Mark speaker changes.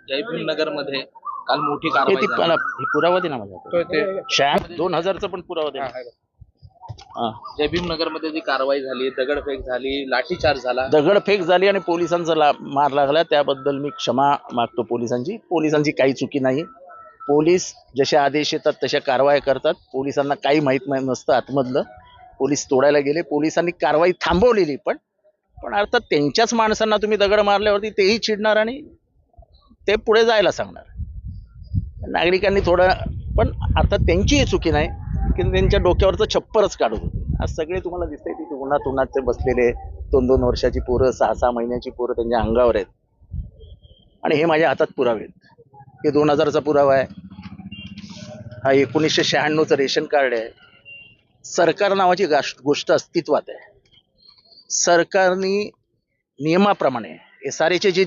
Speaker 1: जयभीमनगर मध्ये काल मोठी
Speaker 2: हे
Speaker 1: कारवाई
Speaker 2: ती
Speaker 1: झाली.
Speaker 2: हे पुरावा दे ना माझ्या शॅम 2000चा पण पुरावा दे ना.
Speaker 1: जयभीमनगर मध्ये जी कारवाई झाली, दगडफेक झाली, लाठीचार्ज झाला.
Speaker 2: दगडफेक झाली आणि पोलिसांचा मार लागला, त्याबद्दल मी क्षमा मागतो. पोलिसांची काही चुकी नाही. पोलीस जसे आदेश येतात तशा कारवाया करतात. पोलिसांना काही माहित नसतं आतमधलं. पोलीस तोडायला गेले, पोलिसांनी कारवाई थांबवलेली, पण अर्थात त्यांच्याच माणसांना तुम्ही दगड मारल्यावरती तेही चिडणार आणि ते पुढे जायला सांगणार. नागरिकांनी थोडं, पण आता त्यांचीही चुकी नाही की त्यांच्या डोक्यावरचं छप्परच काढत होते. आज सगळे तुम्हाला दिसतंय तिथे उन्हात बसलेले 2-2 वर्षाची पोरं, 6-6 महिन्याची पोरं त्यांच्या अंगावर आहेत. आणि हे माझ्या हातात पुरावे आहेत. हे 2000चा पुरावा आहे, हा 1996चं रेशन कार्ड आहे. सरकार नावाची गोष्ट अस्तित्वात आहे. सरकारने नियमाप्रमाणे SRA चे जे